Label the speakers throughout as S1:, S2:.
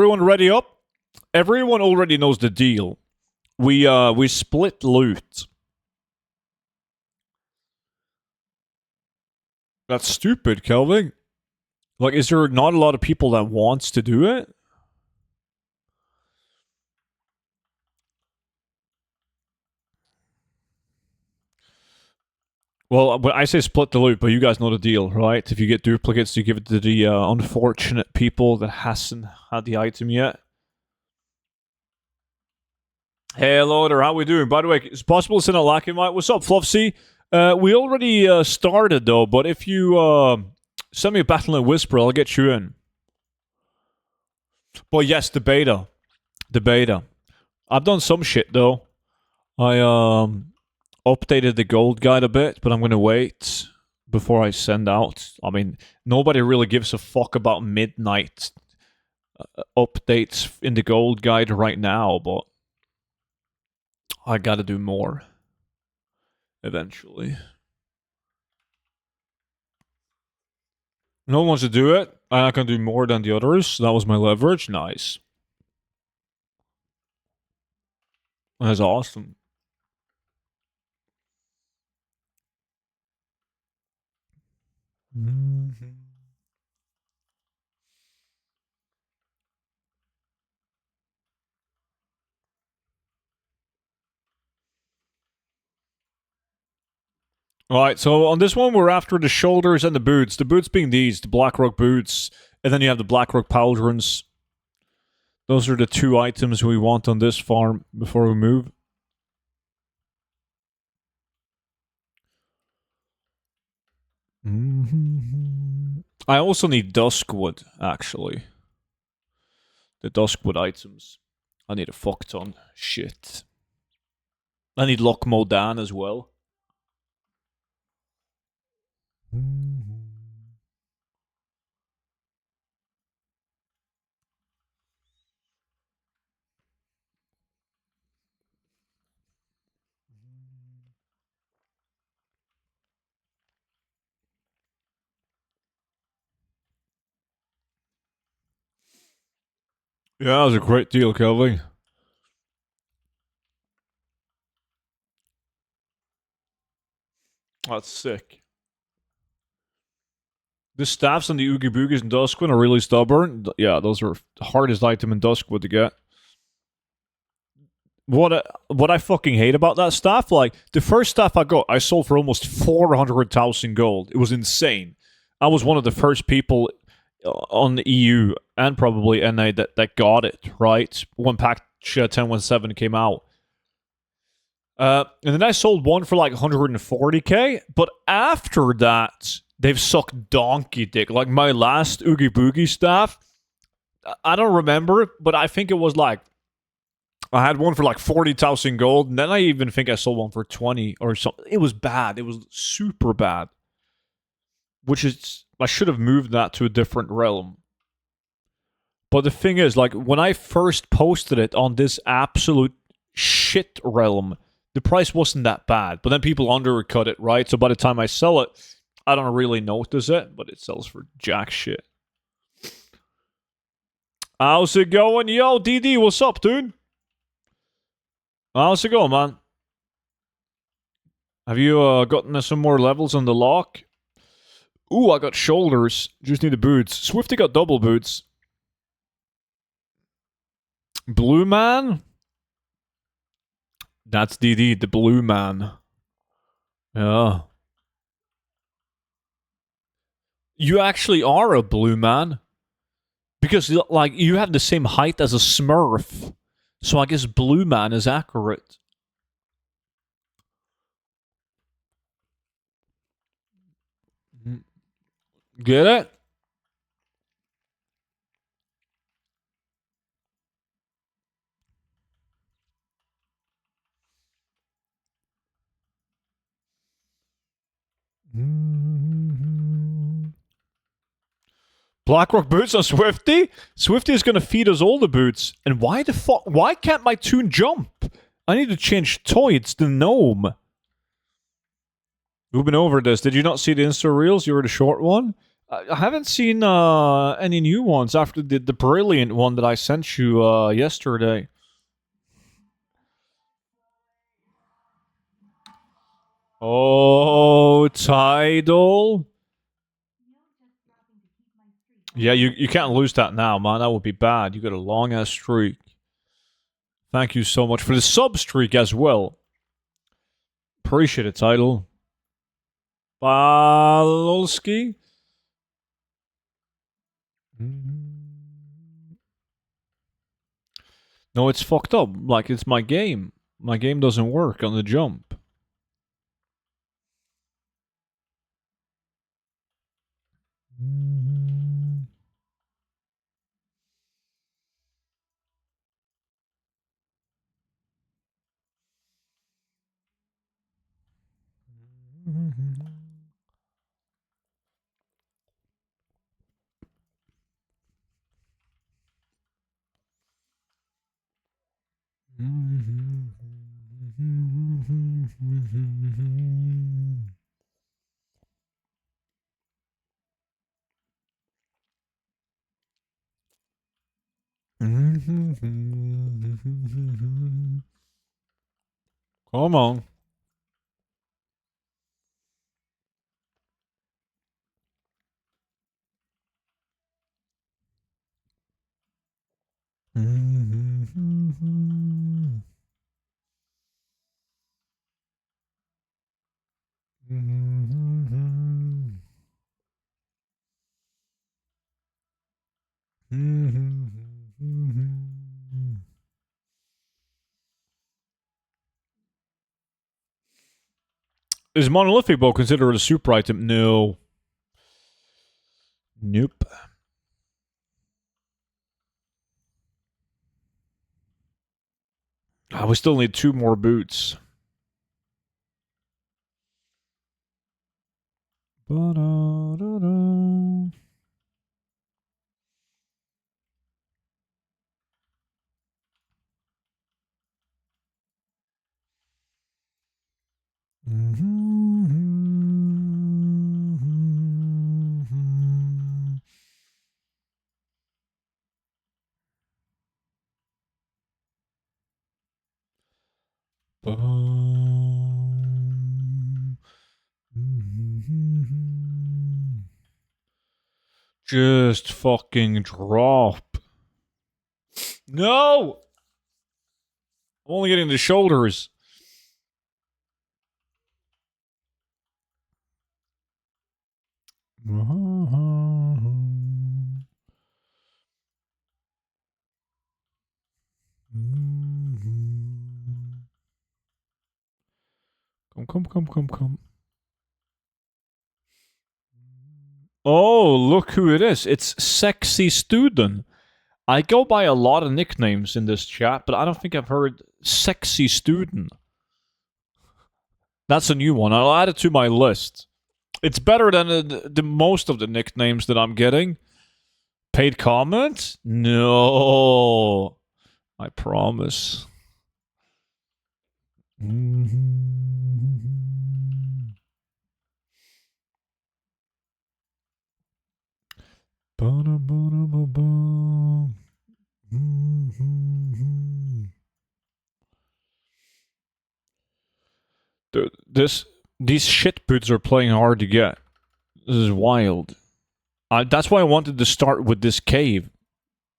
S1: Everyone ready up? Everyone already knows the deal. We split loot. That's stupid, Kelvin. Like, is there not a lot of people that wants to do it? Well, I say split the loot, but you guys know the deal, right? If you get duplicates, you give it to the unfortunate people that hasn't had the item yet. Hey, hello there, how we doing? By the way, it's possible to send a like invite. What's up, Fluffsy? We already started, though, but if you send me a Battle and Whisper, I'll get you in. But yes, the beta. The beta. I've done some shit, though. I updated the gold guide a bit, but I'm going to wait before I send out. I mean, nobody really gives a fuck about midnight updates in the gold guide right now, but I gotta do more eventually. No one wants to do it. I can do more than the others. That was my leverage. Nice. That's awesome. Alright, so on this one, we're after the shoulders and the boots. The boots being these, the Blackrock boots, and then you have the Blackrock pauldrons. Those are the two items we want on this farm before we move. I also need Duskwood, actually. The Duskwood items. I need a fuck ton. Shit. I need Loch Modan as well. Yeah, that was a great deal, Kelvin. That's sick. The staffs and the Oogie Boogies and Duskwood are really stubborn. Yeah, those are the hardest item in Duskwood to get. What I fucking hate about that staff, like, the first staff I got, I sold for almost 400,000 gold. It was insane. I was one of the first people on the EU and probably NA that got it, right? When patch 10.17 came out. And then I sold one for like 140k, but after that, they've sucked donkey dick. Like my last Oogie Boogie staff, I don't remember, but I think it was like, I had one for like 40,000 gold, and then I even think I sold one for 20 or something. It was bad. It was super bad. Which is, I should have moved that to a different realm. But the thing is, like, when I first posted it on this absolute shit realm, the price wasn't that bad. But then people undercut it, right? So by the time I sell it, I don't really notice it, but it sells for jack shit. How's it going? Yo, DD, what's up, dude? How's it going, man? Have you gotten some more levels on the lock? Ooh, I got shoulders. Just need the boots. Swifty got double boots. Blue man? That's DD, the blue man. Yeah. You actually are a blue man. Because, like, you have the same height as a Smurf. So I guess blue man is accurate. Get it? Blackrock boots on Swifty? Swifty is gonna feed us all the boots. And why the fuck? Why can't my tune jump? I need to change toy. It's the gnome. We've been over this. Did you not see the Insta Reels? You were the short one? I haven't seen any new ones after the brilliant one that I sent you yesterday. Oh, Tidal. Yeah, you can't lose that now, man. That would be bad. You got a long ass streak. Thank you so much for the sub streak as well. Appreciate it, Tidal. Balolski. No, it's fucked up. Like, it's my game. My game doesn't work on the jump. Come on. Is monolithic bow considered a super item? No. Nope. We still need 2 more boots. Ba-da-da-da. Just fucking drop. No! I'm only getting the shoulders. Come. Oh, look who it is. It's Sexy Student. I go by a lot of nicknames in this chat, but I don't think I've heard Sexy Student. That's a new one. I'll add it to my list. It's better than the most of the nicknames that I'm getting. Paid comment? No. I promise. Dude, these shit boots are playing hard to get. This is wild. That's why I wanted to start with this cave.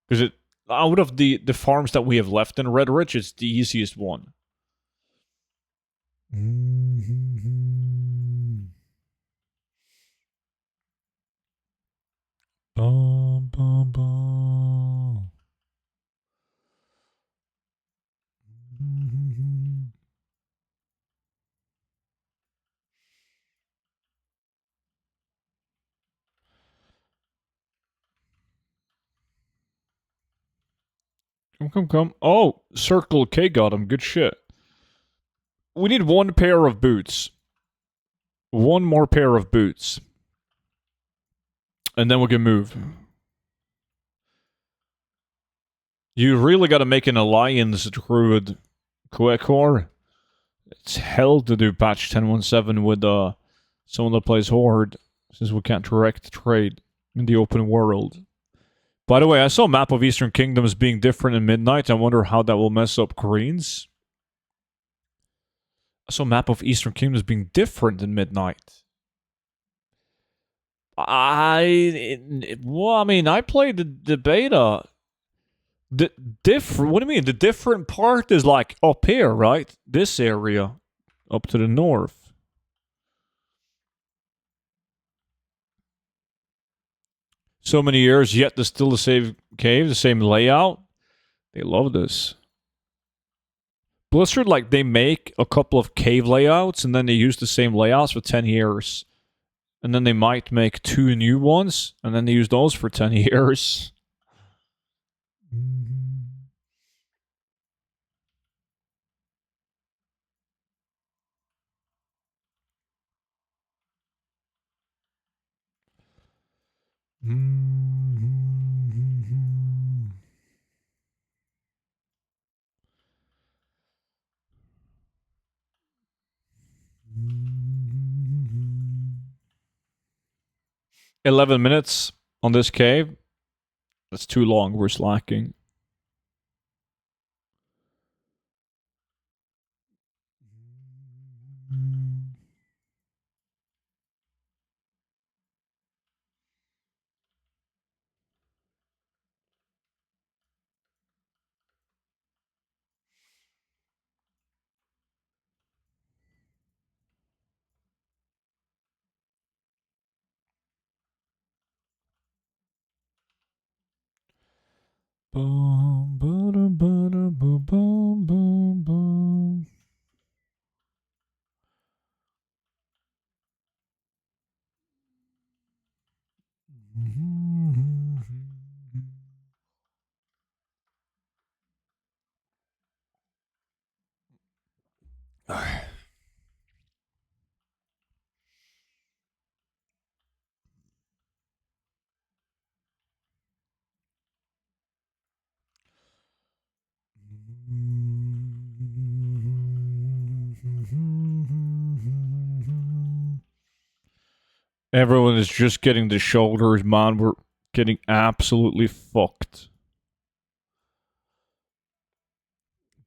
S1: Because it out of the farms that we have left in Redridge, it's the easiest one. Come. Oh, Circle K got him. Good shit. We need 1 pair of boots. 1 more pair of boots. And then we can move. You really gotta make an alliance, Druid Quekor. It's hell to do patch 10.17 with someone that plays Horde. since we can't direct trade in the open world. By the way, I saw a map of Eastern Kingdoms being different in midnight. I wonder how that will mess up greens. I saw a map of Eastern Kingdoms being different in midnight. Well, I mean, I played the beta. The different. What do you mean? The different part is like up here, right? This area, up to the north. So many years, yet there's still the same cave, the same layout. They love this. Blizzard, like, they make a couple of cave layouts and then they use the same layouts for 10 years. And then they might make 2 new ones and then they use those for 10 years. 11 minutes on this cave. That's too long. We're slacking. Boom, boom, boom, boom, boom, boom. Everyone is just getting the shoulders, man. We're getting absolutely fucked.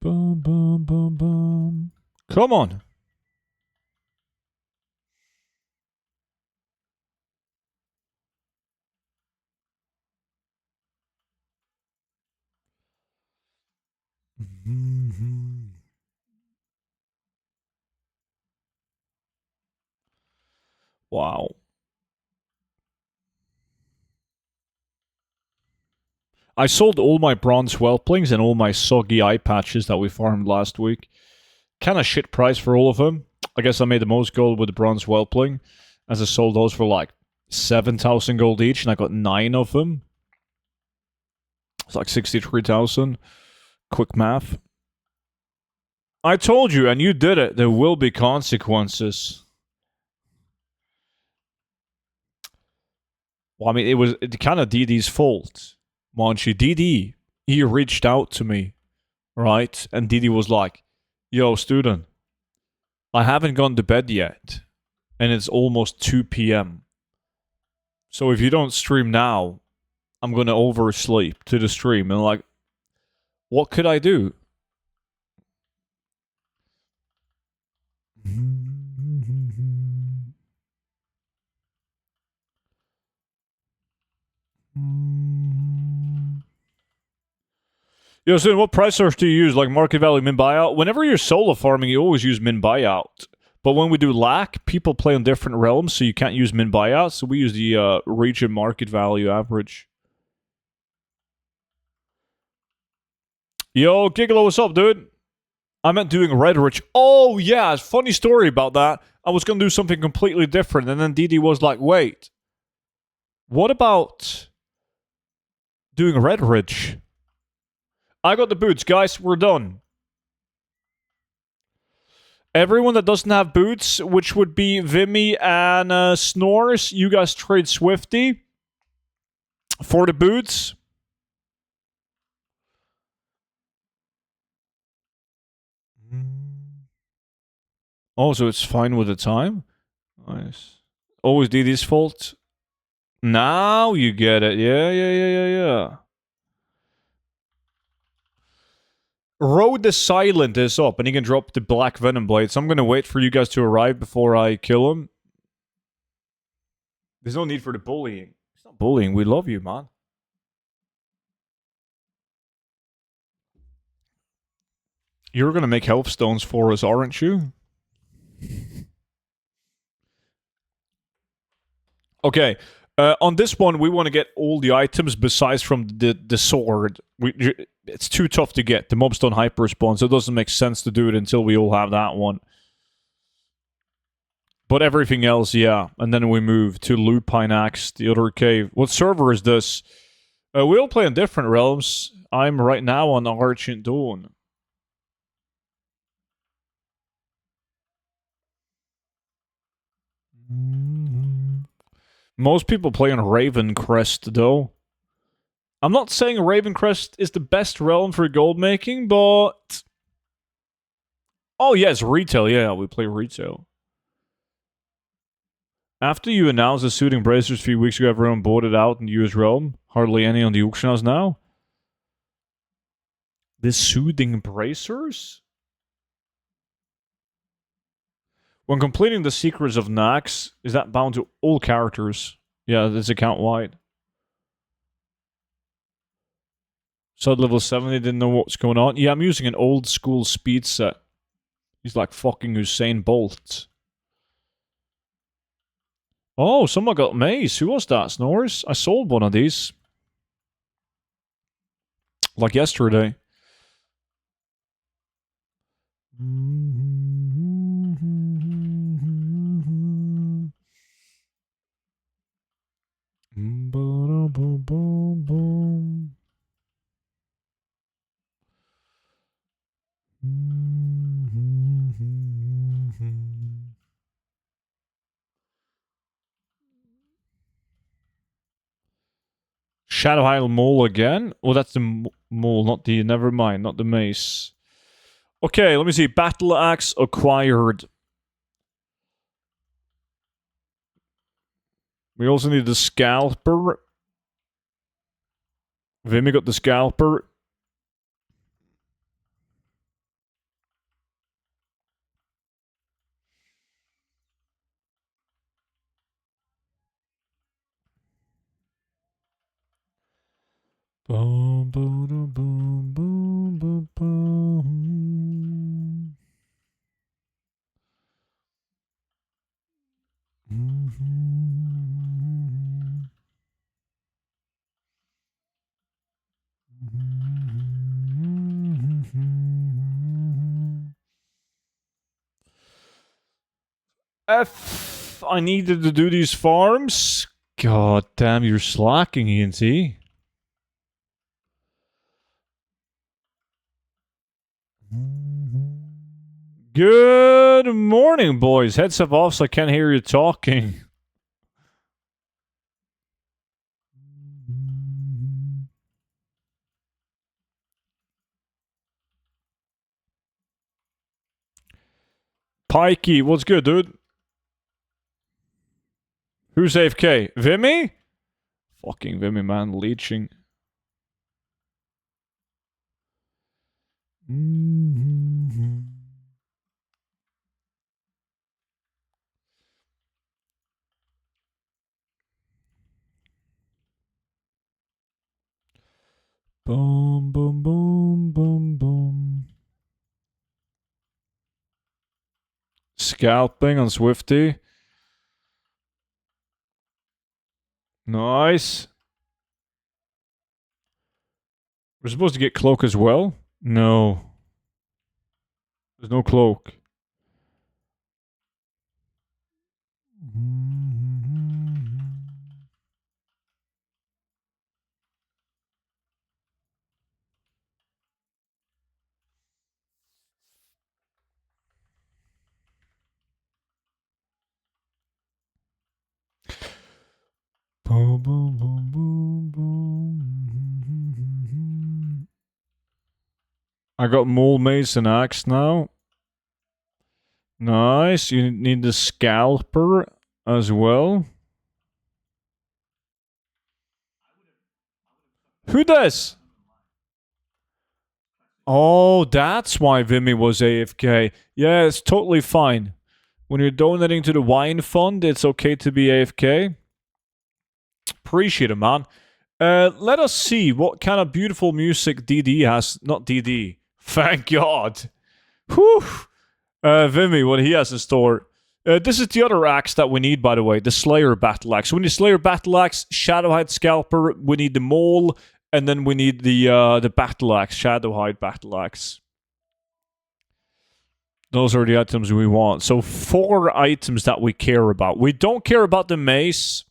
S1: Boom, boom, boom, boom. Come on. Wow. I sold all my bronze whelplings and all my soggy eye patches that we farmed last week. Kind of shit price for all of them. I guess I made the most gold with the bronze whelpling, as I sold those for like 7,000 gold each, and I got 9 of them. It's like 63,000. Quick math. I told you, and you did it. There will be consequences. Well, I mean, it was kind of DD's fault. Monchi, DD, he reached out to me, right? And DD was like, yo, student, I haven't gone to bed yet, and it's almost 2 p.m. So if you don't stream now, I'm going to oversleep to the stream. And like, what could I do? Yo, so what price source do you use? Like market value, min buyout? Whenever you're solo farming, you always use min buyout. But when we do lack, people play on different realms, so you can't use min buyout. So we use the region market value average. Yo, Gigolo, what's up, dude? I meant doing Redridge. Oh, yeah, funny story about that. I was going to do something completely different, and then DD was like, wait, what about doing Redridge? I got the boots, guys. We're done. Everyone that doesn't have boots, which would be Vimy and Snores, you guys trade Swifty for the boots. Oh, so it's fine with the time? Nice. Always DD's fault. Now you get it. Yeah. Road the Silent is up, and he can drop the Black Venom Blade, so I'm gonna wait for you guys to arrive before I kill him. There's no need for the bullying. It's not bullying, we love you, man. You're gonna make health stones for us, aren't you? Okay, on this one, we want to get all the items besides from the sword. It's too tough to get. The mobs don't hyper spawn, so it doesn't make sense to do it until we all have that one. But everything else, yeah. And then we move to Lupine Axe, the other cave. What server is this? We all play in different realms. I'm right now on Argent Dawn. Most people play on Ravencrest, though. I'm not saying Ravencrest is the best realm for gold making, but... Oh, yes, retail. Yeah, we play retail. After you announced the Soothing Bracers a few weeks ago, everyone bought it out in the US realm. Hardly any on the auction house now. The Soothing Bracers? When completing the Secrets of Nax, is that bound to all characters? Yeah, it's account-wide. So at level 70, didn't know what's going on. Yeah, I'm using an old school speed set. He's like fucking Usain Bolt. Oh, someone got mace. Who was that, Snores? I sold one of these. Like yesterday. Shadow Isle Mole again? Oh, that's the mole, not the... Never mind, not the mace. Okay, let me see. Battle Axe acquired. We also need the Scalper. Vimy got the Scalper. Boom, boom, boom, boom, boom, boom. I needed to do these farms. God damn, you're slacking, ENT. Good morning, boys. Headset off so I can't hear you talking. Pikey, what's good, dude? Who's AFK? Vimy? Fucking Vimy, man. Leeching. Boom, boom, boom, boom, boom. Scalping on Swifty. Nice. We're supposed to get cloak as well? No. There's no cloak. Boom, boom, boom, boom, boom. I got Mole Mace and Axe now. Nice. You need the Scalper. as well. Who does? Oh, that's why Vimy was AFK. Yeah, it's totally fine. When you're donating to the wine fund, it's okay to be AFK. Appreciate it, man. Let us see what kind of beautiful music DD has. Not DD. Thank God. Whew. Vimy, what he has in store. This is the other axe that we need, by the way. The Slayer Battle Axe. We need Slayer Battle Axe, Shadowhide Scalper, we need the Mole, and then we need the Battle Axe, Shadowhide Battle Axe. Those are the items we want. So 4 items that we care about. We don't care about the mace.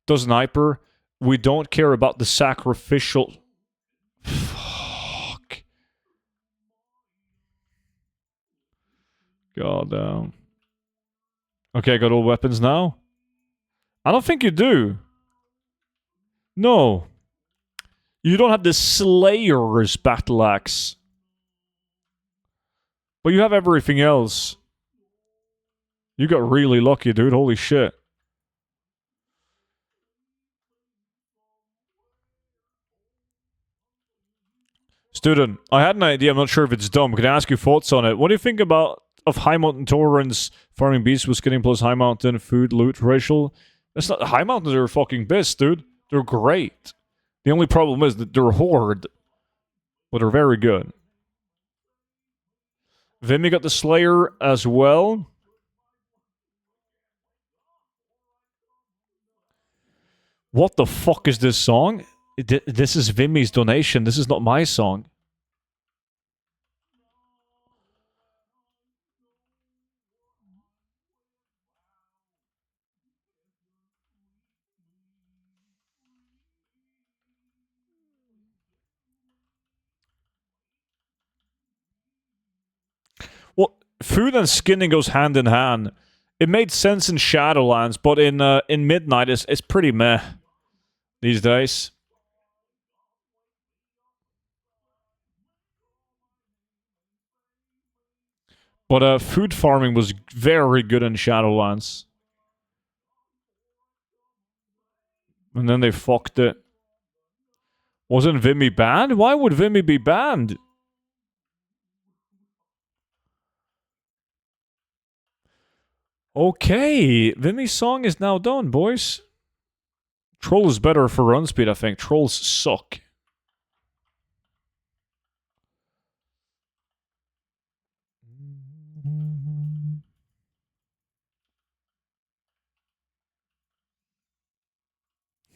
S1: Doesn't hyper. We don't care about the sacrificial... Fuck. God damn. Okay, I got all weapons now. I don't think you do. No. You don't have the Slayer's Battle Axe. But you have everything else. You got really lucky, dude. Holy shit. Student, I had an idea. I'm not sure if it's dumb. Can I ask your thoughts on it? What do you think about of High Mountain Torrents farming beasts with skinning plus High Mountain food loot racial? That's not High Mountains are fucking best, dude. They're great. The only problem is that they're horde, but they're very good. Vimy got the Slayer as well. What the fuck is this song? This is Vimy's donation. This is not my song. Well, food and skinning goes hand in hand. It made sense in Shadowlands, but in Midnight, it's pretty meh these days. But food farming was very good in Shadowlands. And then they fucked it. Wasn't Vimy banned? Why would Vimy be banned? Okay, Vimy's song is now done, boys. Troll is better for run speed, I think. Trolls suck.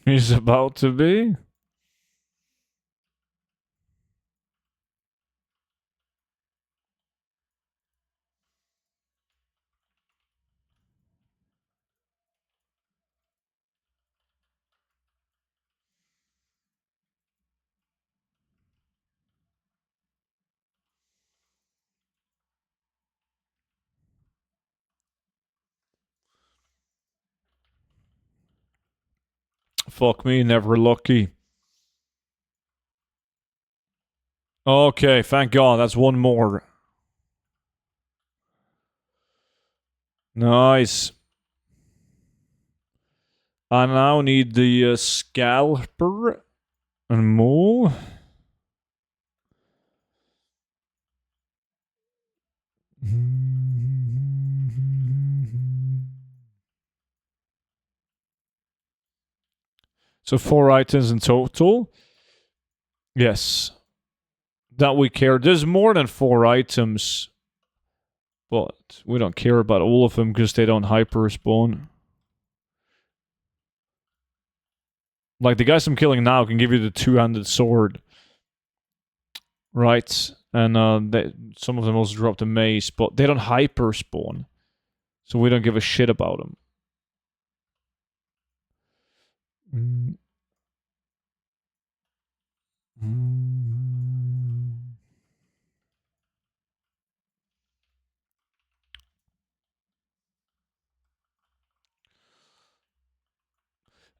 S1: He's about to be. Fuck me, never lucky. Okay, thank God, that's one more. Nice. I now need the scalper and mole. So 4 items in total. Yes. That we care. There's more than 4 items. But we don't care about all of them because they don't hyper spawn. Like the guys I'm killing now can give you the 2-handed sword. Right. And some of them also drop the mace, but they don't hyper spawn. So we don't give a shit about them.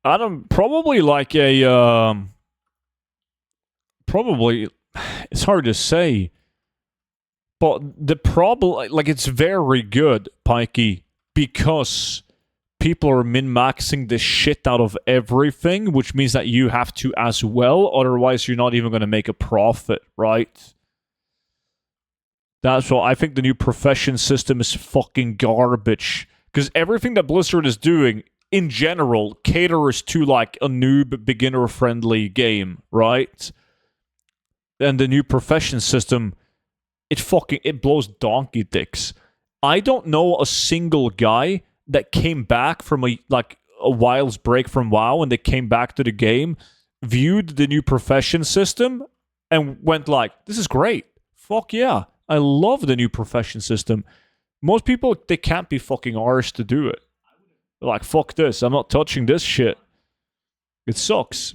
S1: I don't probably like a probably it's hard to say. But the problem like it's very good, Pikey, because people are min-maxing the shit out of everything, which means that you have to as well, otherwise you're not even going to make a profit, right? That's why I think the new profession system is fucking garbage. Because everything that Blizzard is doing, in general, caters to like a noob, beginner-friendly game, right? And the new profession system, it blows donkey dicks. I don't know a single guy that came back from a while's break from WoW and they came back to the game, viewed the new profession system, and went like, this is great. Fuck yeah. I love the new profession system. Most people, they can't be fucking arsed to do it. They're like, fuck this. I'm not touching this shit. It sucks.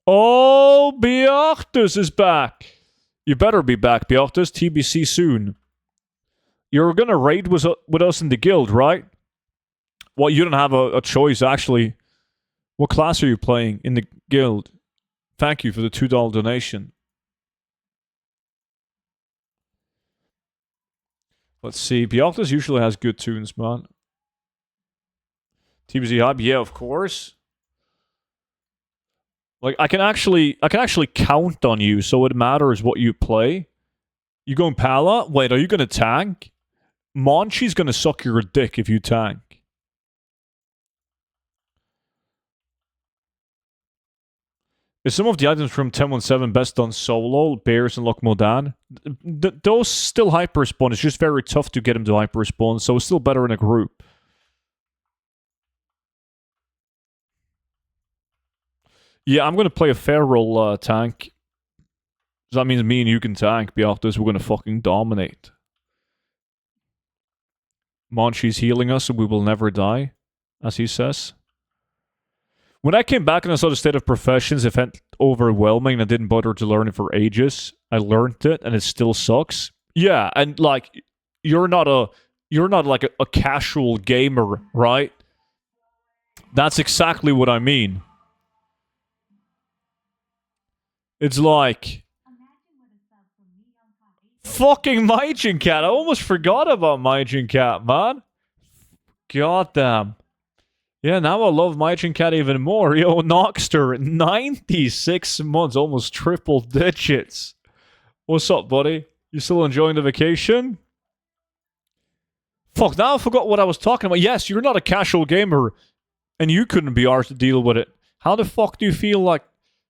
S1: Oh, Beachtus is back. You better be back, Beachtus. TBC soon. You're gonna raid with us in the guild, right? Well, you don't have a choice, actually. What class are you playing in the guild? Thank you for the $2 donation. Let's see. Beachtus usually has good tunes, man. TBZ hype, yeah, of course. Like, I can actually count on you, so it matters what you play. You going Pala? Wait, are you gonna tank? Monchi's gonna suck your dick if you tank. Is some of the items from 10.17 best on solo, Bears and Lokmodan? Those still hyper spawn. It's just very tough to get them to hyper spawn, so it's still better in a group. Yeah, I'm gonna play a feral tank. So that means me and you can tank. Beachtus, we're gonna fucking dominate. Monchi's healing us, so we will never die, as he says. When I came back and I saw the state of professions, it felt overwhelming and I didn't bother to learn it for ages. I learned it and it still sucks. Yeah, and like you're not like a casual gamer, right? That's exactly what I mean. It's like fucking Mijin Cat. I almost forgot about Mijin Cat, man. Goddamn. Yeah, now I love Mijin Cat even more. Yo, Noxter, 96 months, almost triple digits. What's up, buddy? You still enjoying the vacation? Fuck, now I forgot what I was talking about. Yes, you're not a casual gamer, and you couldn't be arsed to deal with it. How the fuck do you feel like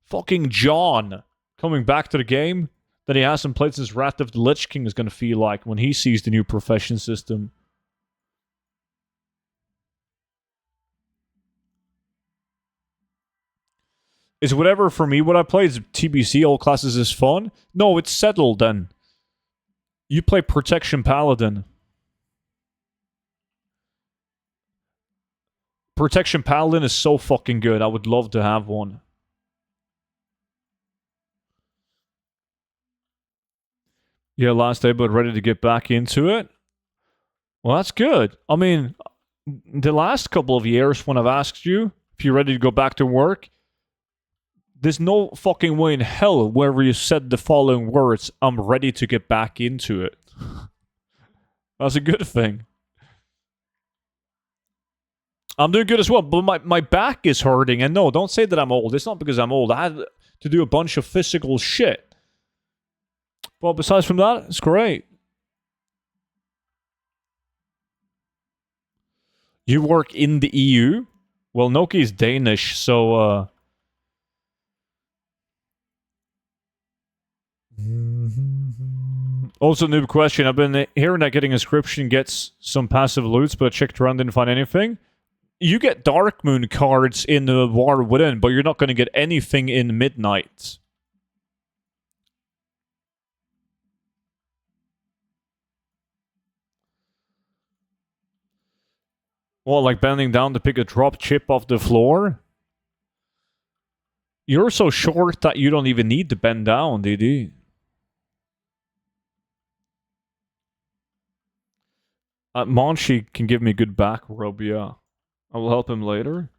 S1: fucking John coming back to the game that he hasn't played since Wrath of the Lich King is going to feel like when he sees the new profession system? Is whatever for me what I play is TBC, all classes is fun? No, it's settled then. You play Protection Paladin. Protection Paladin is so fucking good. I would love to have one. Yeah, last day, but ready to get back into it. Well, that's good. I mean, the last couple of years when I've asked you if you're ready to go back to work, there's no fucking way in hell where you said the following words, I'm ready to get back into it. That's a good thing. I'm doing good as well, but my back is hurting. And no, don't say that I'm old. It's not because I'm old. I had to do a bunch of physical shit. But besides from that, it's great. You work in the EU? Well, Noki is Danish, so Also, noob question. I've been hearing that getting inscription gets some passive loots, but I checked around, didn't find anything. You get Dark Moon cards in the War Within, but you're not going to get anything in Midnight. Well, like bending down to pick a drop chip off the floor? You're so short that you don't even need to bend down, DD. Monchi can give me a good back rub, yeah. I will help him later.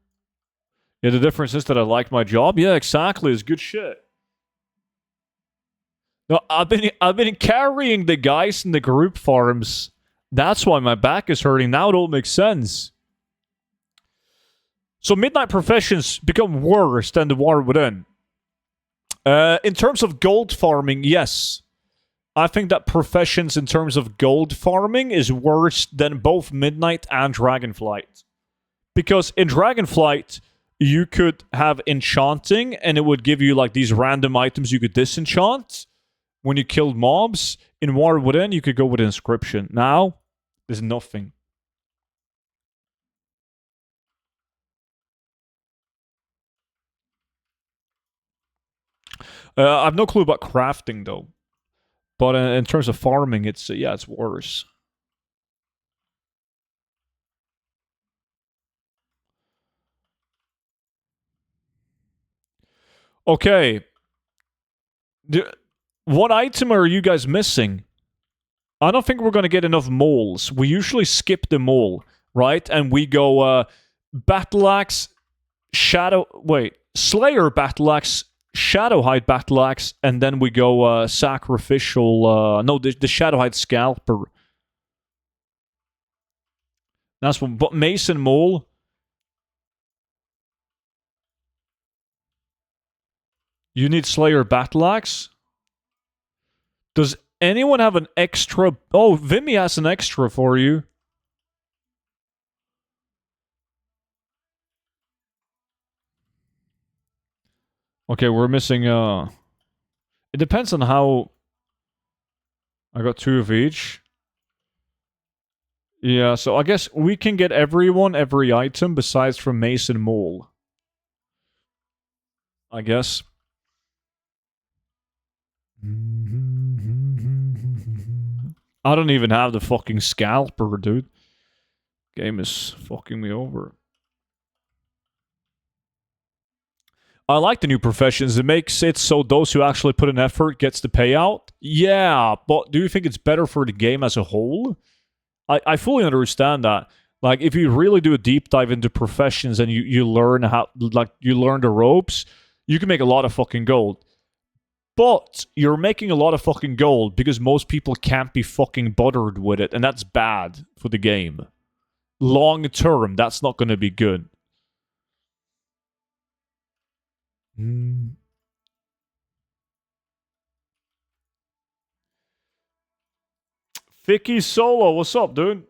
S1: Yeah, the difference is that I like my job. Yeah, exactly. It's good shit. No, I've been carrying the guys in the group farms. That's why my back is hurting. Now it all makes sense. So midnight professions become worse than the war within. In terms of gold farming, yes. I think that professions in terms of gold farming is worse than both midnight and dragonflight. Because in dragonflight, you could have enchanting and it would give you like these random items you could disenchant when you killed mobs. In war within, you could go with inscription. Now, there's nothing. I have no clue about crafting though, but in terms of farming, it's yeah, it's worse. Okay, what item are you guys missing? I don't think we're gonna get enough moles. We usually skip the mole, right? And we go battle axe, shadow. Wait, Slayer battle axe, Shadowhide battle axe, and then we go sacrificial. No, the Shadowhide scalper. That's one. But Mason mole. You need Slayer battle axe. Does anyone have an extra? Oh, Vimy has an extra for you. Okay, we're missing. It depends on how. I got 2 of each. Yeah, so I guess we can get everyone every item besides from Mason Mole. I guess. I don't even have the fucking scalper, dude. Game is fucking me over. I like the new professions. It makes it so those who actually put in effort gets the payout. Yeah, but do you think it's better for the game as a whole? I fully understand that. Like, if you really do a deep dive into professions and you learn how, like, you learn the ropes, you can make a lot of fucking gold. But you're making a lot of fucking gold because most people can't be fucking bothered with it, and that's bad for the game. Long term, that's not going to be good. Vicky Solo, what's up, dude?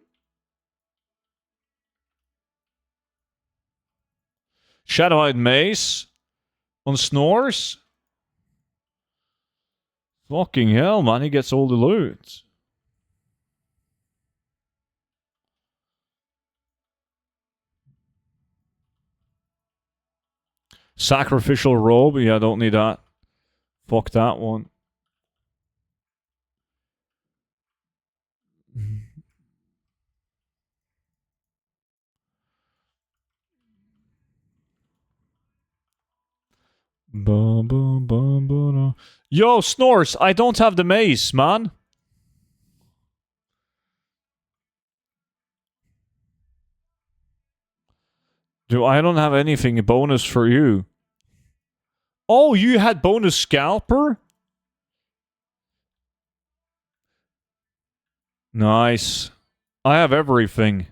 S1: Shadowhide Mace on Snores. Fucking hell, man, he gets all the loot. Sacrificial robe, yeah, I don't need that. Fuck that one. Yo, Snores, I don't have the mace, man. I don't have anything bonus for you. Oh, you had bonus scalper? Nice. I have everything.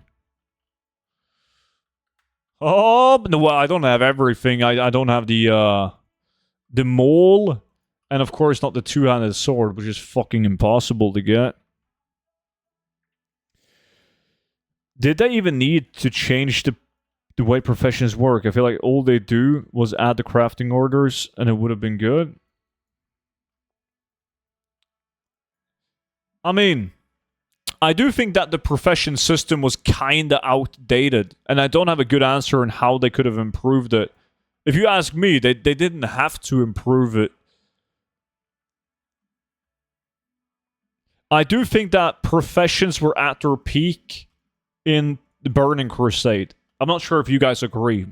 S1: Oh, no, well, I don't have everything. I don't have the mole, and of course not the two-handed sword, which is fucking impossible to get. Did they even need to change the way professions work? I feel like all they do was add the crafting orders, and it would have been good. I mean, I do think that the profession system was kinda outdated, and I don't have a good answer on how they could have improved it. If you ask me, they didn't have to improve it. I do think that professions were at their peak in the Burning Crusade. I'm not sure if you guys agree.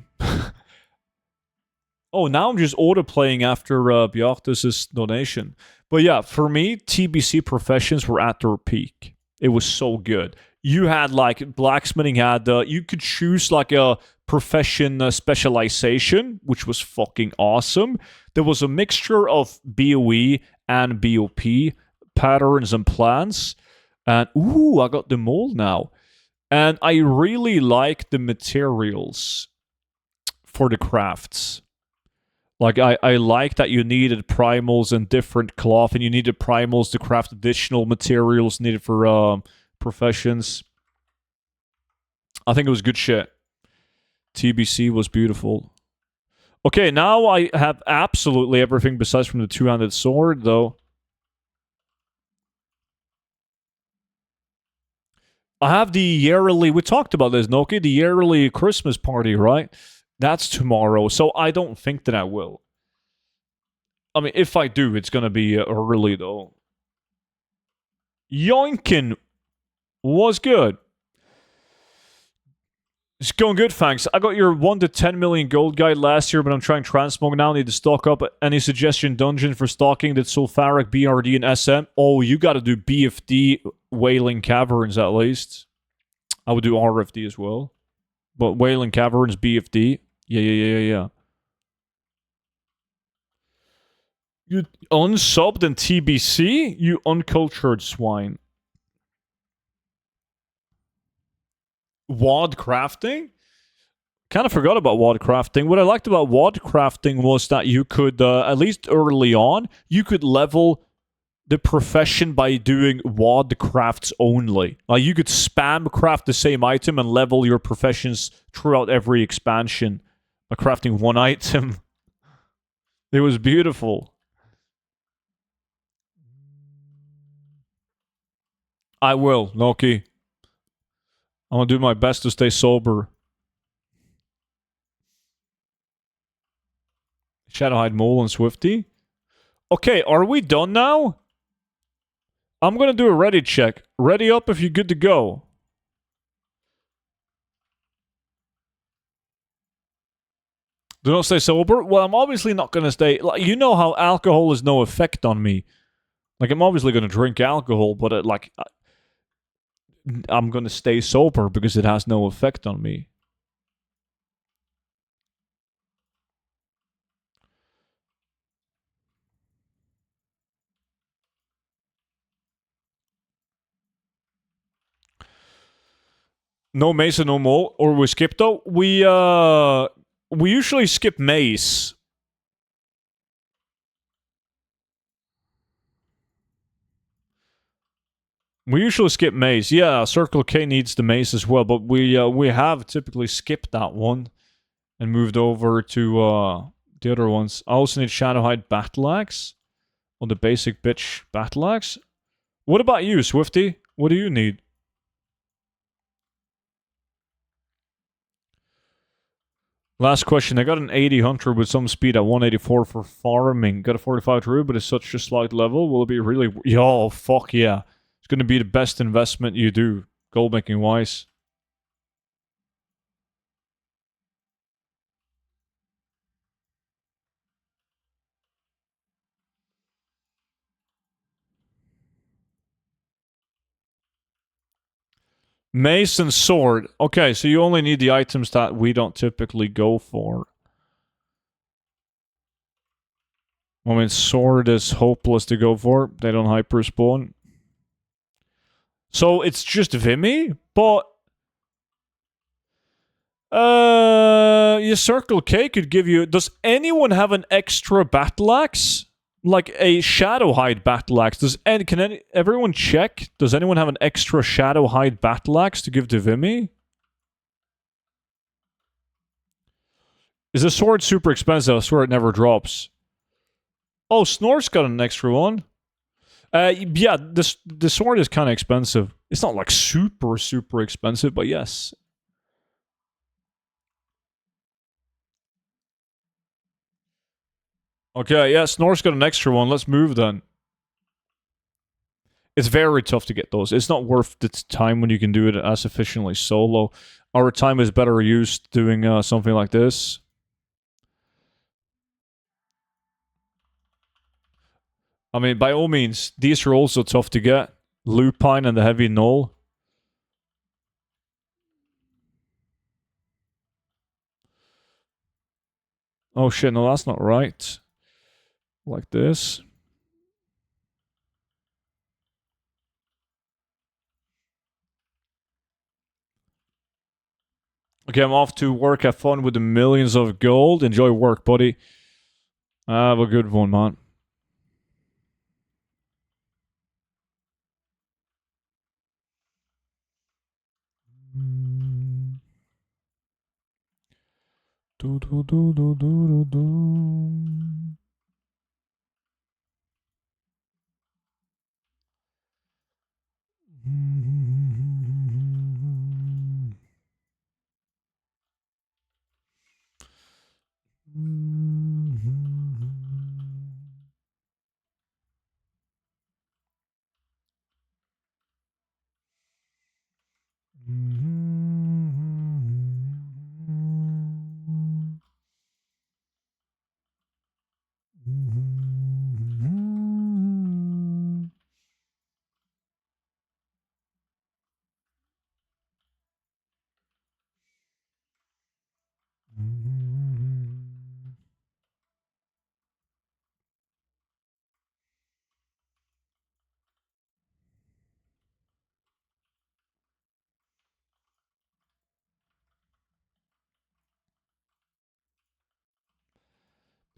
S1: Oh, now I'm just auto-playing after Bjartus' donation. But yeah, for me, TBC professions were at their peak. It was so good. You had, like, blacksmithing had... you could choose, like, a profession specialization, which was fucking awesome. There was a mixture of BOE and BOP patterns and plans. And, ooh, I got the mold now. And I really like the materials. for the crafts. Like, I like that you needed primals and different cloth, and you needed primals to craft additional materials needed for professions. I think it was good shit. TBC was beautiful. Okay, now I have absolutely everything besides from the two-handed sword, though. I have the yearly... We talked about this, Noki. The yearly Christmas party, right? That's tomorrow, so I don't think that I will. I mean, if I do, it's gonna be early, though. Yoinkin was good. It's going good, thanks. I got your 1 to 10 million gold guide last year, but I'm trying transmog now. Need to stock up. Any suggestion dungeon for stocking that sulfuric, BRD, and SM? Oh, you gotta do BFD, Wailing Caverns at least. I would do RFD as well. But Wailing Caverns, BFD. Yeah. You unsubbed in TBC? You uncultured swine. WOD crafting? Kind of forgot about WOD crafting. What I liked about WOD crafting was that you could, at least early on, you could level the profession by doing WOD crafts only. Like, you could spam craft the same item and level your professions throughout every expansion by crafting one item. It was beautiful. I will, Noki. I'm gonna do my best to stay sober. Shadowhide Mole and Swifty. Okay, are we done now? I'm gonna do a ready check. Ready up if you're good to go. Do not stay sober? Well, I'm obviously not gonna stay... Like, you know how alcohol has no effect on me. Like, I'm obviously gonna drink alcohol, but I'm gonna stay sober because it has no effect on me. No mace and no mole, or we skip though. We usually skip mace. We usually skip mace. Yeah, Circle K needs the mace as well, but we have typically skipped that one and moved over to the other ones. I also need Shadowhide Battle Axe on the basic bitch Battle Axe. What about you, Swifty? What do you need? Last question. I got an 80 Hunter with some speed at 184 for farming. Got a 45 through, but it's such a slight level. Will it be really... Yo, fuck yeah. It's going to be the best investment you do, gold making wise. Mace and sword. Okay, so you only need the items that we don't typically go for. I mean, sword is hopeless to go for. They don't hyper spawn. So it's just Vimy, but your Circle K could give you... Does anyone have an extra battle axe? Like a Shadowhide battle axe? Everyone check? Does anyone have an extra Shadowhide battle axe to give to Vimy? Is the sword super expensive? I swear it never drops. Oh, Snor's got an extra one. Yeah, the sword is kind of expensive. It's not like super expensive, but yes. Okay, yeah, Snor's got an extra one. Let's move then. It's very tough to get those. It's not worth the time when you can do it as efficiently solo. Our time is better used doing something like this. I mean, by all means, these are also tough to get. Lupine and the Heavy Null. Oh shit, no, that's not right. Like this. Okay, I'm off to work. Have fun with the millions of gold. Enjoy work, buddy. Have a good one, man. Do, do, do, do, do, do, do.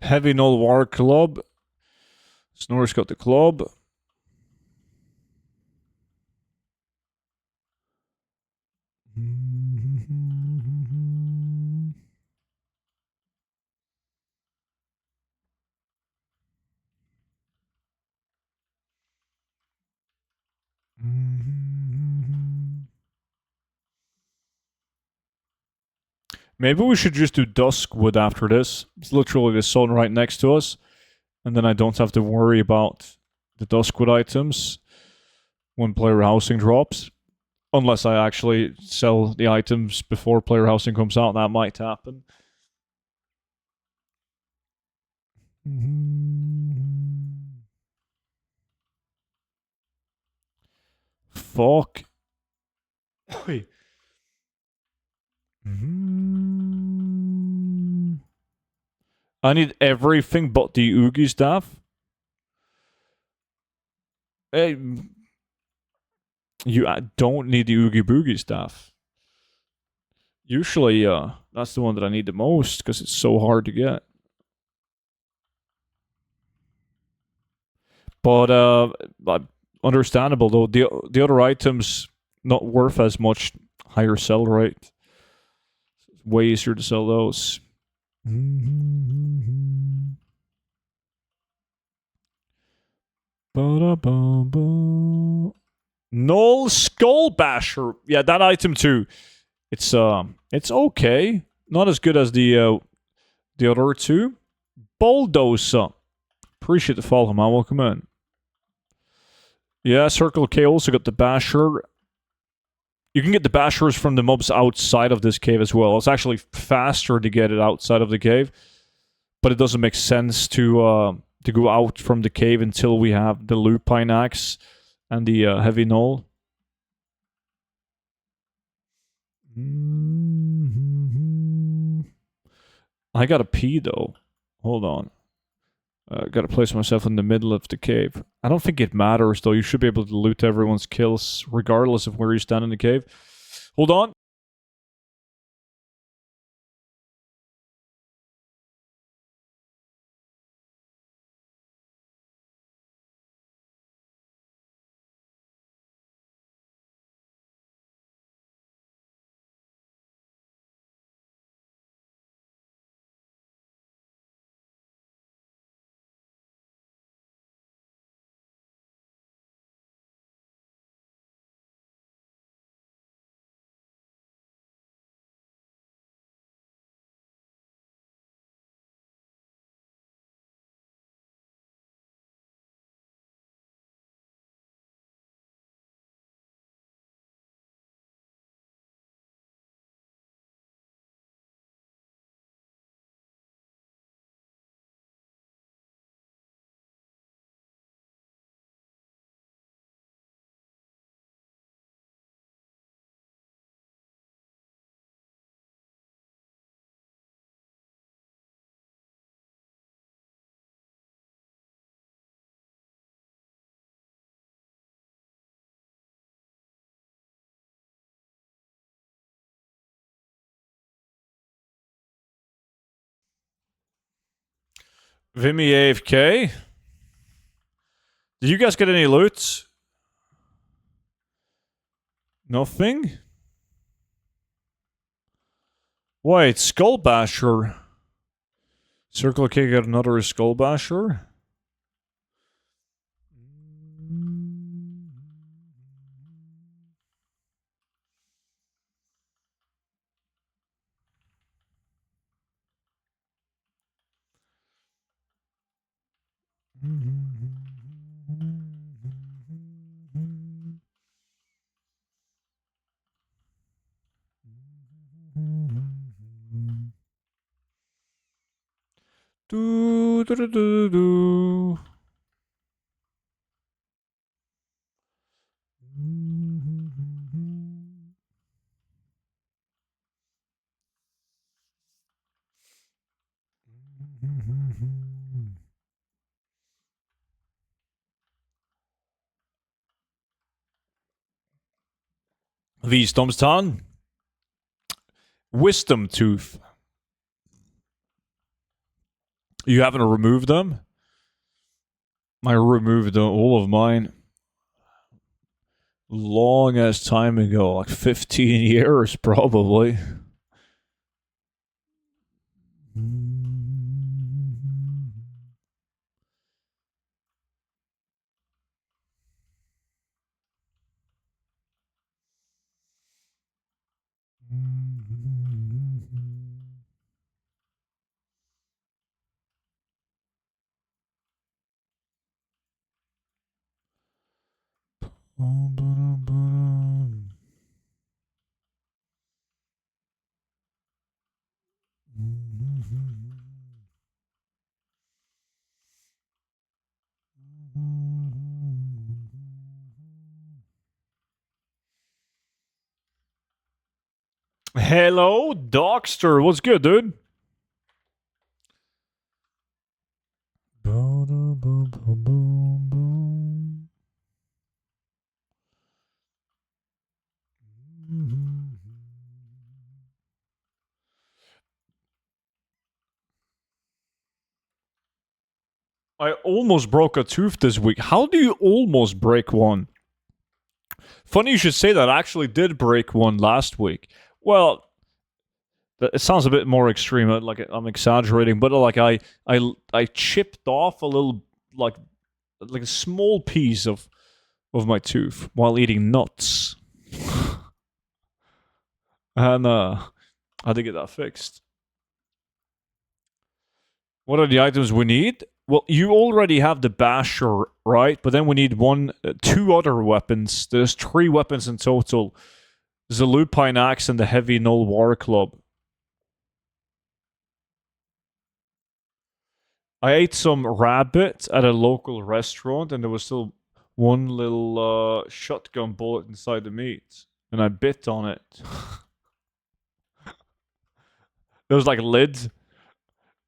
S1: Heavy Null War Club. Snorri's got the club. Maybe we should just do Duskwood after this. It's literally the sun right next to us. And then I don't have to worry about the Duskwood items when player housing drops. Unless I actually sell the items before player housing comes out, that might happen. Fuck. I need everything but the Oogie staff. Hey, you don't need the Oogie Boogie staff. Usually, that's the one that I need the most because it's so hard to get. But understandable though. The other items not worth as much. Higher sell rate. Way easier to sell those. Null Skull Basher. Yeah, that item too. It's okay. Not as good as the other two. Bulldozer. Appreciate the follow, man. Welcome in. Yeah, Circle K also got the Basher. You can get the Bashers from the mobs outside of this cave as well. It's actually faster to get it outside of the cave, but it doesn't make sense to go out from the cave until we have the Lupine Axe and the Heavy Null. I gotta pee though. Hold on. Gotta place myself in the middle of the cave. I don't think it matters though. You should be able to loot everyone's kills regardless of where you stand in the cave. Hold on. Vimy AFK. Did you guys get any loot? Nothing? Wait, Skull Basher. Circle K got another Skull Basher. Do, do, do, do, do. Visdomstann. Wisdom Tooth. You haven't removed them? I removed all of mine. Long as time ago, like 15 years probably. Hello, Dockster. What's good, dude? I almost broke a tooth this week. How do you almost break one? Funny you should say that. I actually did break one last week. Well, it sounds a bit more extreme. Like I'm exaggerating, but like I chipped off a little like a small piece of my tooth while eating nuts, and I had to get that fixed. What are the items we need? Well, you already have the basher, right? But then we need two other weapons. There's 3 weapons in total. There's a lupine axe and the heavy null war club. I ate some rabbit at a local restaurant, and there was still one little shotgun bullet inside the meat, and I bit on it. There was like a lid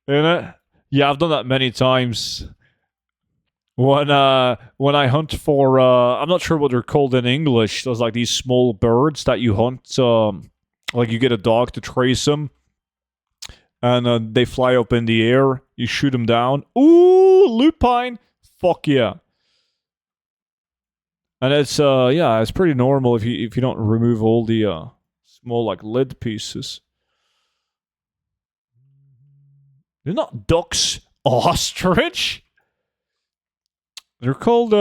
S1: in it. Yeah, I've done that many times. When I hunt for I'm not sure what they're called in English. There's like these small birds that you hunt. Like you get a dog to trace them, and they fly up in the air. You shoot them down. Ooh, lupine! Fuck yeah! And it's yeah, it's pretty normal if you don't remove all the small like lid pieces. They're not ducks, ostrich. They're called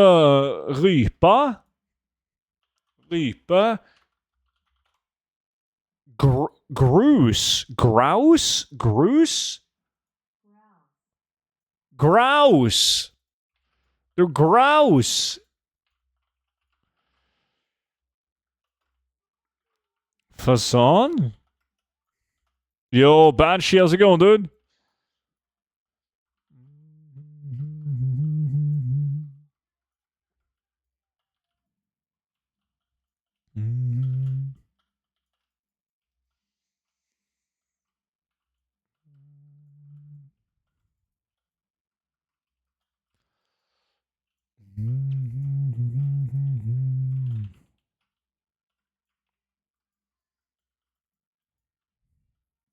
S1: ripa. Ripa. Grouse. Grouse? Grouse? Grouse. They're grouse. Fasan? Yo, Banshee, how's it going, dude?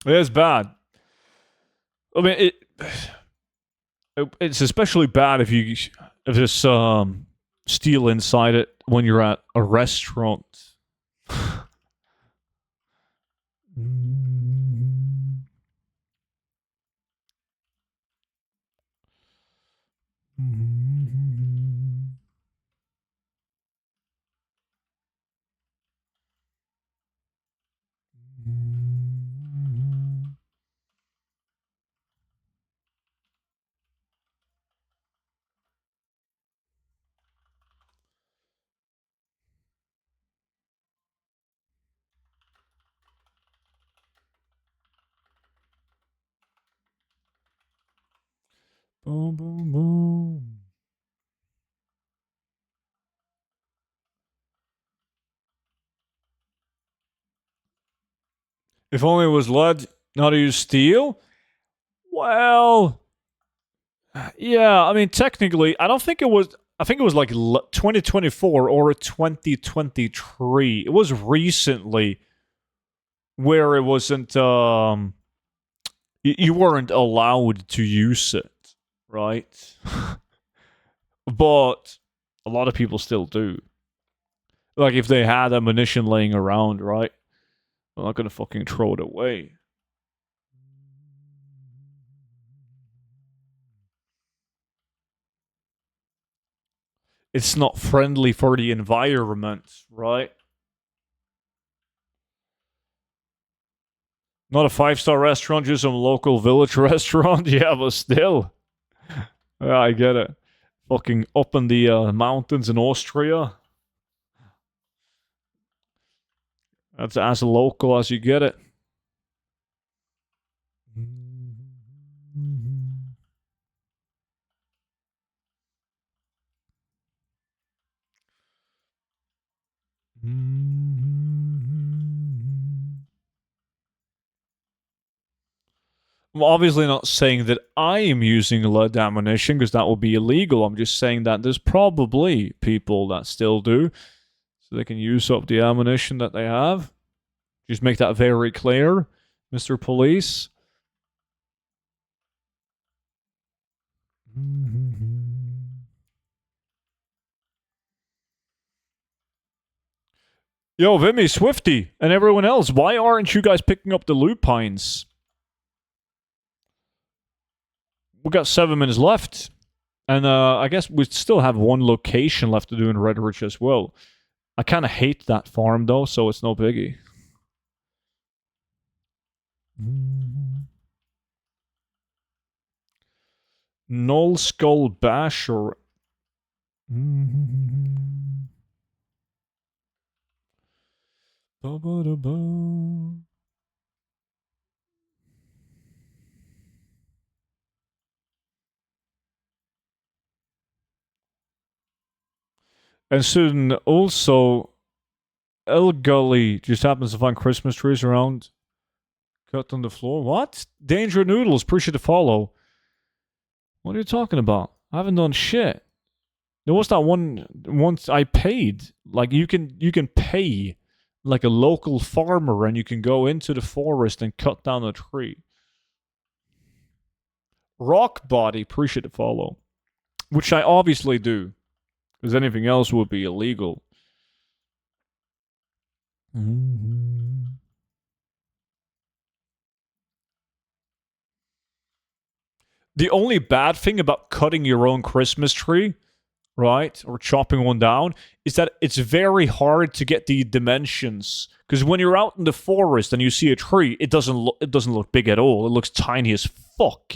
S1: It's bad. I mean, It's especially bad if there's steel inside it when you're at a restaurant. Boom, boom, boom. If only it was lead, not to use steel? Well, yeah, I mean, technically, I don't think it was. I think it was like 2024 or 2023. It was recently where it wasn't. You weren't allowed to use it, right? But a lot of people still do. Like if they had ammunition laying around, right? I'm not gonna fucking throw it away. It's not friendly for the environment, right? Not a 5-star restaurant, just some local village restaurant. Yeah, but still. Yeah, I get it. Fucking up in the mountains in Austria. That's as local as you get it. I'm obviously not saying that I am using lead ammunition because that would be illegal. I'm just saying that there's probably people that still do, so they can use up the ammunition that they have. Just make that very clear, Mr. Police. Yo, Vimy, Swifty, and everyone else, why aren't you guys picking up the lupines? We got 7 minutes left. And I guess we still have one location left to do in Redridge as well. I kind of hate that farm though, so it's no biggie. Null Skull Basher. And soon also, El Gully just happens to find Christmas trees around, cut on the floor. What? Danger Noodles, appreciate the follow. What are you talking about? I haven't done shit. There was that one once I paid. Like you can pay like a local farmer and you can go into the forest and cut down a tree. Rock Body, appreciate the follow. Which I obviously do. Because anything else would be illegal. The only bad thing about cutting your own Christmas tree, right, or chopping one down, is that it's very hard to get the dimensions. Because when you're out in the forest and you see a tree, it doesn't look big at all. It looks tiny as fuck,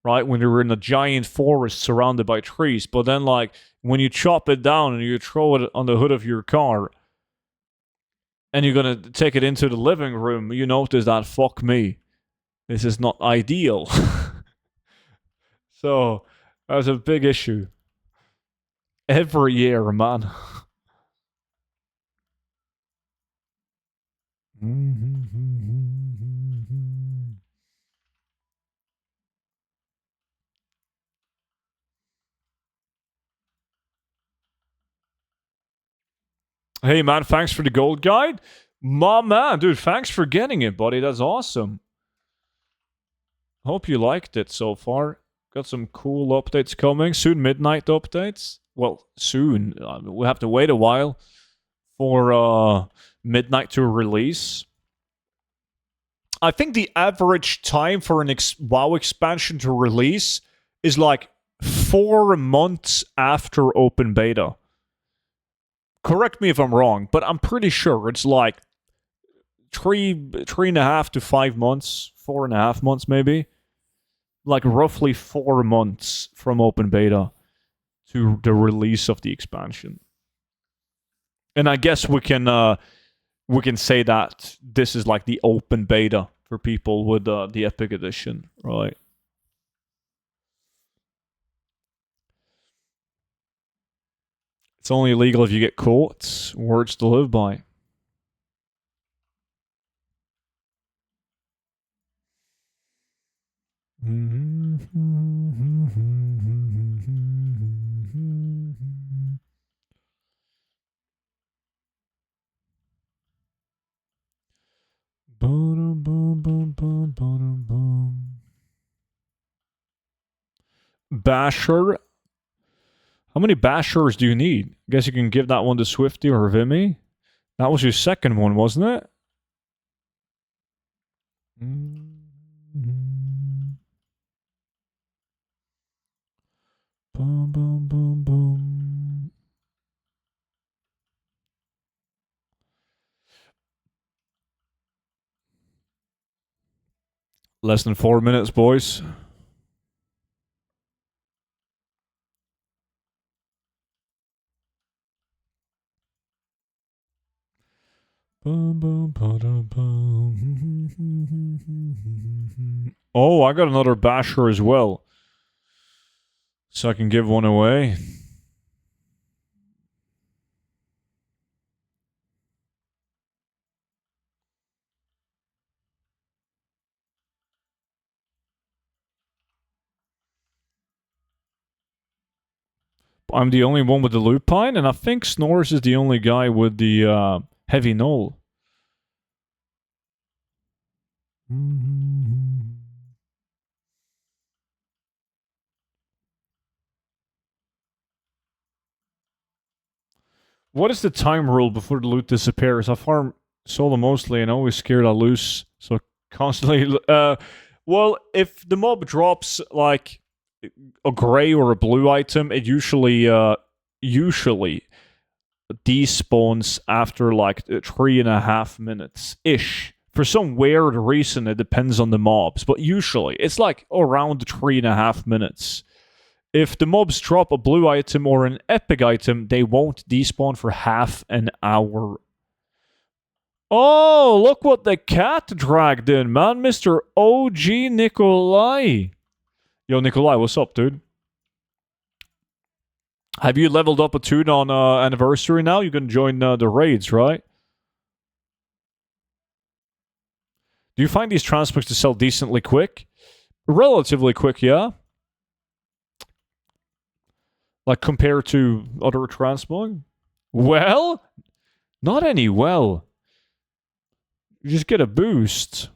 S1: right? When you're in a giant forest surrounded by trees. But then, like, when you chop it down and you throw it on the hood of your car, and you're gonna take it into the living room, you notice that, fuck me, this is not ideal. So that's a big issue. Every year, man. Hey, man, thanks for the gold guide. My man, dude, thanks for getting it, buddy. That's awesome. Hope you liked it so far. Got some cool updates coming soon. Midnight updates. Well, soon. We have to wait a while for midnight to release. I think the average time for an WoW expansion to release is like 4 months after open beta. Correct me if I'm wrong, but I'm pretty sure it's like 3.5 to 5 months, 4.5 months maybe. Like roughly 4 months from open beta to the release of the expansion. And I guess we can say that this is like the open beta for people with the Epic Edition, right? It's only illegal if you get caught. Words to live by. Basher. How many Bashers do you need? I guess you can give that one to Swifty or Vimy. That was your second one, wasn't it? Boom, boom, boom, boom. Less than 4 minutes, boys. Boom, boom, boom, boom. Oh, I got another Basher as well. So I can give one away. I'm the only one with the lupine, and I think Snores is the only guy with the heavy null. What is the time rule before the loot disappears? I farm solo mostly and always scared I'll lose, so constantly. Well, if the mob drops like a gray or a blue item, it usually despawns after like 3.5 minutes ish. For some weird reason, it depends on the mobs, but usually it's like around 3.5 minutes. If the mobs drop a blue item or an epic item, they won't despawn for half an hour. Oh, look what the cat dragged in, man. Mr. OG Nikolai. Yo, Nikolai, what's up, dude? Have you leveled up a tune on anniversary now? You can join the raids, right? Do you find these transmogs to sell decently quick? Relatively quick, yeah. Like compared to other transmog? Well, not any well. You just get a boost.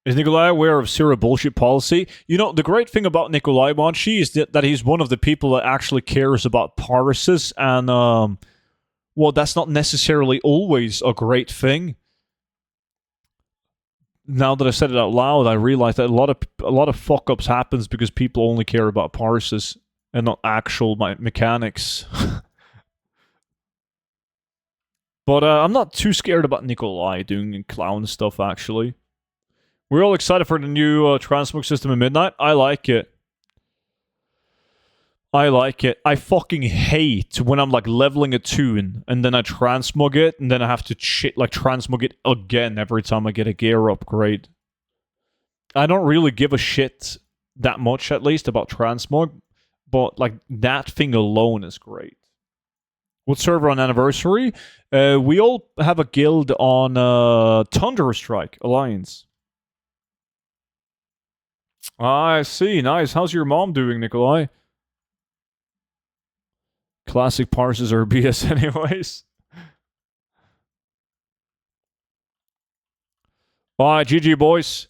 S1: Is Nikolai aware of zero bullshit policy? You know, the great thing about Nikolai Monchi is that he's one of the people that actually cares about parses, and, well, that's not necessarily always a great thing. Now that I said it out loud, I realize that a lot of fuck ups happens because people only care about parses and not actual mechanics. But I'm not too scared about Nikolai doing clown stuff, actually. We're all excited for the new transmog system in Midnight. I like it. I fucking hate when I'm like leveling a tune and then I transmog it and then I have to transmog it again every time I get a gear upgrade. I don't really give a shit that much, at least, about transmog, but like that thing alone is great. What server on Anniversary? We all have a guild on Thunderstrike Alliance. I see. Nice. How's your mom doing, Nikolai? Classic parses are BS anyways. Alright, GG boys.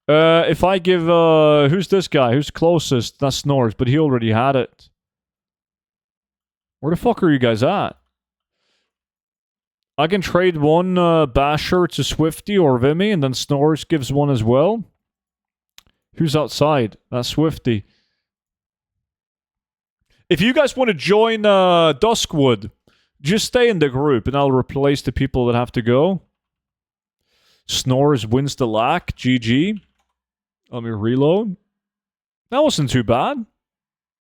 S1: If I give who's this guy? Who's closest? That Snores, but he already had it. Where the fuck are you guys at? I can trade one Basher to Swifty or Vimy, and then Snores gives one as well. Who's outside? That's Swifty. If you guys want to join Duskwood, just stay in the group, and I'll replace the people that have to go. Snores wins the lack. GG. Let me reload. That wasn't too bad.